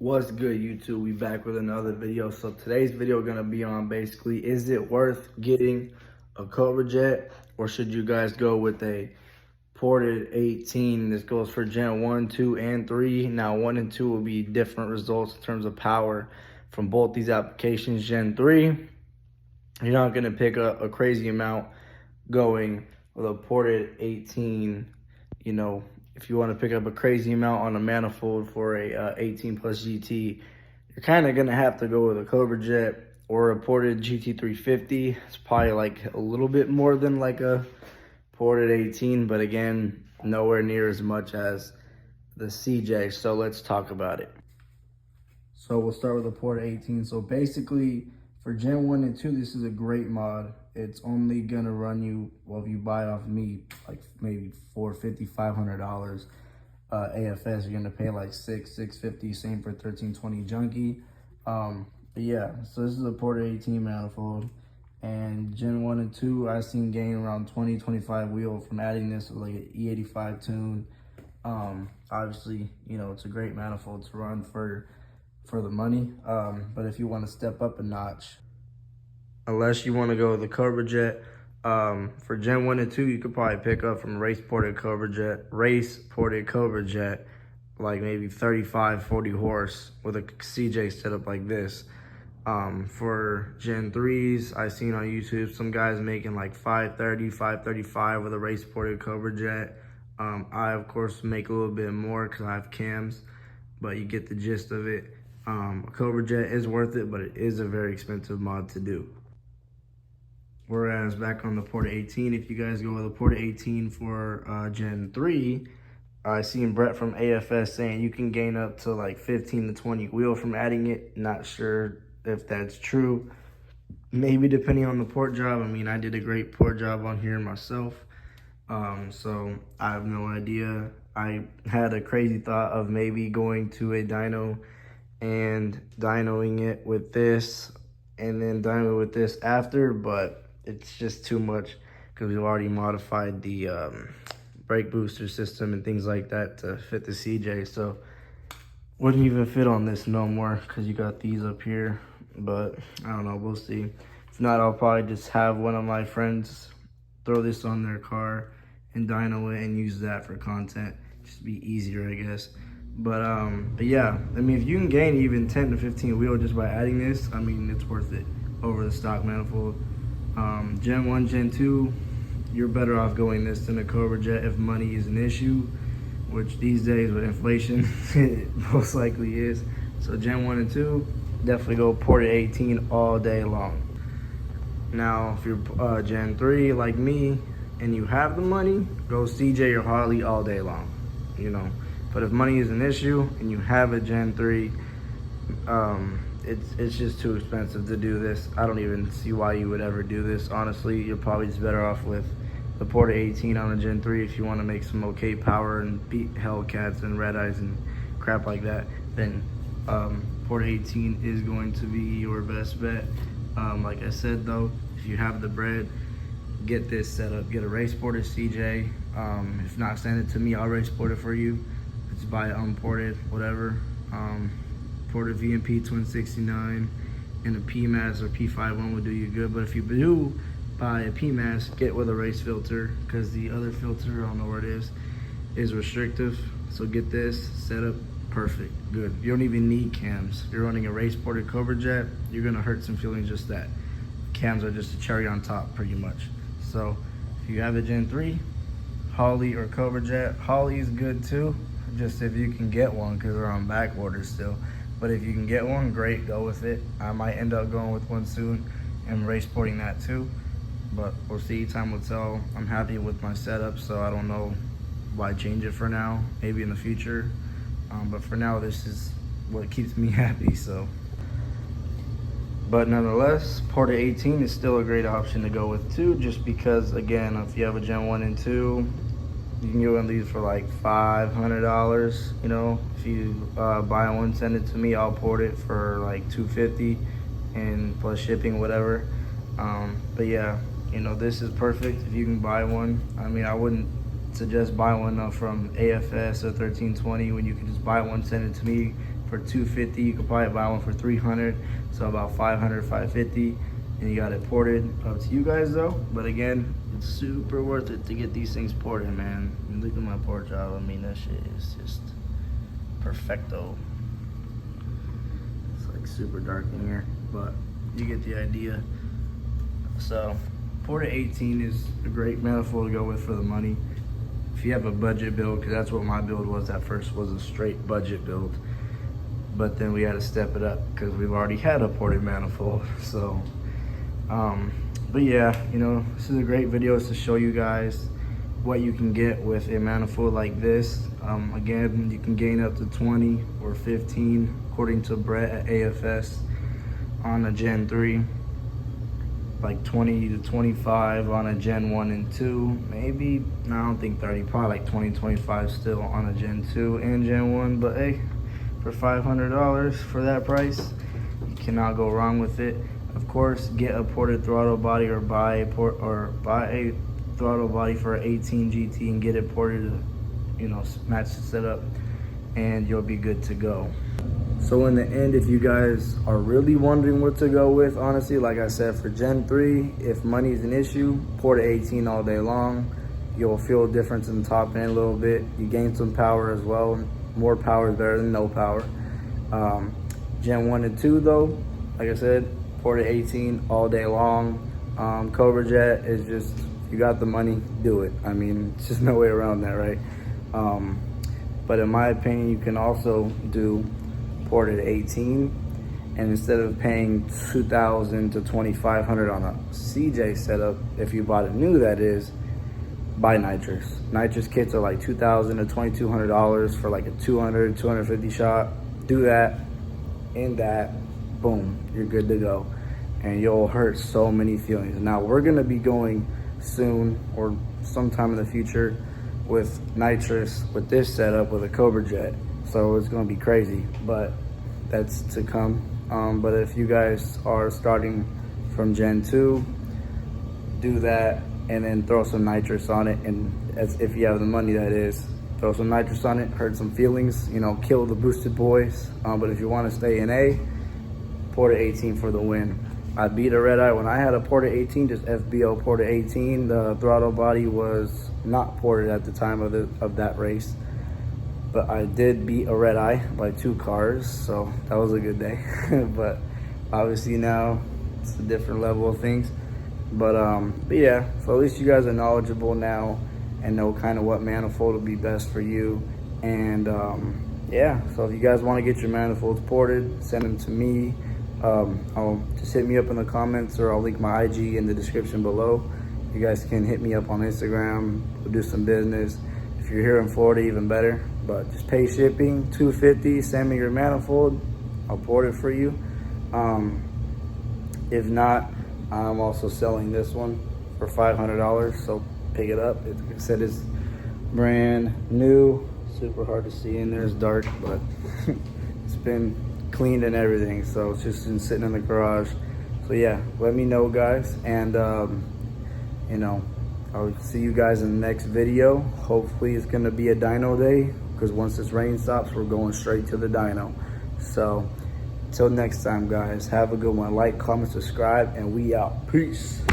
What's good, YouTube? We back with another video. So today's video gonna be on basically, is it worth getting a Cobra jet, or should you guys go with a ported 18? This goes for Gen 1, 2, and 3. Now 1 and 2 will be different results in terms of power from both these applications. Gen 3, you're not gonna pick a crazy amount going with a ported 18, you know. If you want to pick up a crazy amount on a manifold for a 18 plus GT, you're kind of going to have to go with a Cobra jet or a ported GT350. It's probably like a little bit more than like a ported 18, but again, nowhere near as much as the CJ. So let's talk about it. So we'll start with the ported 18. So basically, for Gen 1 and 2, this is a great mod. It's only gonna run you, well, if you buy off me, like maybe $450, $500. AFS, you're gonna pay like $650. Same for 1320 Junkie. But yeah, so this is a ported 18 manifold. And Gen 1 and 2, I've seen gain around 20, 25 wheel from adding this with like an E85 tune. Obviously, you know, it's a great manifold to run for the money. But if you want to step up a notch, unless you want to go with the Cobra jet, for Gen 1 and 2, you could probably pick up from race ported Cobra jet, like maybe 35, 40 horse with a CJ setup like this. For Gen 3s, I've seen on YouTube some guys making like 530, 535 with a race ported Cobra jet. I, of course, make a little bit more because I have cams, but you get the gist of it. A Cobra jet is worth it, but it is a very expensive mod to do. Whereas back on the ported 18, if you guys go with a ported 18 for Gen 3, I seen Brett from AFS saying you can gain up to like 15 to 20 wheel from adding it. Not sure if that's true. Maybe depending on the port job. I mean, I did a great port job on here myself. So I have no idea. I had a crazy thought of maybe going to a dyno and dynoing it with this and then dyno with this after, but it's just too much because we've already modified the brake booster system and things like that to fit the CJ. So wouldn't even fit on this no more because you got these up here. But I don't know, we'll see. If not, I'll probably just have one of my friends throw this on their car and dyno it and use that for content. Just be easier, I guess. But yeah, I mean, if you can gain even 10 to 15 wheel just by adding this, I mean, it's worth it over the stock manifold. Gen 1, Gen 2, you're better off going this than a Cobra jet if money is an issue, which these days with inflation, it most likely is. So Gen 1 and 2, definitely go ported 18 all day long. Now, if you're Gen 3 like me and you have the money, go CJ or Harley all day long, you know. But if money is an issue and you have a Gen 3, it's just too expensive to do this. I don't even see why you would ever do this. Honestly, you're probably just better off with the ported 18 on a Gen 3 if you want to make some okay power and beat Hellcats and Red Eyes and crap like that. Then ported 18 is going to be your best bet. Like I said though, if you have the bread, get this set up. Get a race ported CJ. If not, send it to me. I'll race port it for you. Just buy it unported, whatever. Ported VMP Twin 69 and a Pmas or P51 will do you good. But if you do buy a Pmas, get with a race filter because the other filter, I don't know where it is restrictive. So get this set up, perfect, good. You don't even need cams. If you're running a race ported Cobra jet, you're gonna hurt some feelings just that. Cams are just a cherry on top pretty much. So if you have a Gen 3, Harley or Cobra jet, Harley is good too, just if you can get one because they're on back order still. But if you can get one, great, go with it. I might end up going with one soon and race porting that too. But we'll see, time will tell. I'm happy with my setup, so I don't know why change it for now, maybe in the future. But for now, this is what keeps me happy, so. But nonetheless, ported 18 is still a great option to go with too, just because, again, if you have a Gen 1 and 2, you can get one of these for like $500, you know. If you buy one, send it to me, I'll port it for like $250 and plus shipping, whatever. But yeah, you know, this is perfect if you can buy one. I mean, I wouldn't suggest buy one from AFS or 1320 when you can just buy one, send it to me for $250. You could probably buy one for $300, so about $500, $550, and you got it ported. Up to you guys though, but again, it's super worth it to get these things ported, man. I mean, look at my port job. I mean, that shit is just perfecto. It's like super dark in here, but you get the idea. So Porter 18 is a great manifold to go with for the money. If you have a budget build, because that's what my build was at first, was a straight budget build. But then we had to step it up because we've already had a ported manifold. So, but yeah, you know, this is a great video to show you guys what you can get with a manifold like this. Again, you can gain up to 20 or 15, according to Brett at AFS on a Gen 3. Like 20 to 25 on a Gen 1 and 2, maybe, no, I don't think 30, probably like 20, 25 still on a Gen 2 and Gen 1, but hey, for $500 for that price, you cannot go wrong with it. Of course, get a ported throttle body or buy a throttle body for an 18 GT and get it ported to, you know, match the setup, and you'll be good to go. So in the end, if you guys are really wondering what to go with, honestly, like I said, for Gen 3, if money is an issue, Porter 18 all day long. You'll feel a difference in the top end a little bit. You gain some power as well. More power is better than no power. Gen 1 and 2 though, like I said, Porter 18 all day long. Cobra Jet is just, you got the money, do it. I mean, it's just no way around that, right? But in my opinion, you can also do ported 18, and instead of paying $2,000 to $2,500 on a CJ setup, if you bought it new, that is, buy nitrous. Nitrous kits are like $2,000 to $2,200 for like a 200, 250 shot. Do that, in that, boom, you're good to go. And you'll hurt so many feelings. Now we're gonna be going soon or sometime in the future with nitrous with this setup with a Cobra Jet. So it's gonna be crazy, but that's to come. But if you guys are starting from Gen 2, do that and then throw some nitrous on it. And as if you have the money, that is, throw some nitrous on it, hurt some feelings, you know, kill the boosted boys. But if you wanna stay in A, Porter 18 for the win. I beat a red eye when I had a Porter 18, just FBO Porter 18. The throttle body was not ported at the time of that race, but I did beat a red eye by 2 cars, so that was a good day. But obviously now it's a different level of things. But yeah, so at least you guys are knowledgeable now and know kind of what manifold will be best for you. And yeah, so if you guys want to get your manifolds ported, send them to me. I'll just hit me up in the comments, or I'll link my IG in the description below. You guys can hit me up on Instagram. We'll do some business. If you're here in Florida, even better. But just pay shipping, $250. Send me your manifold. I'll port it for you. If not, I'm also selling this one for $500. So pick it up. Like I said, it's brand new. Super hard to see in there. It's dark, but it's been cleaned and everything, so it's just been sitting in the garage. So yeah, let me know, guys, and you know, I'll see you guys in the next video. Hopefully it's gonna be a dyno day, because once this rain stops, we're going straight to the dyno. So till next time, guys, have a good one. Like, comment, subscribe, and we out. Peace.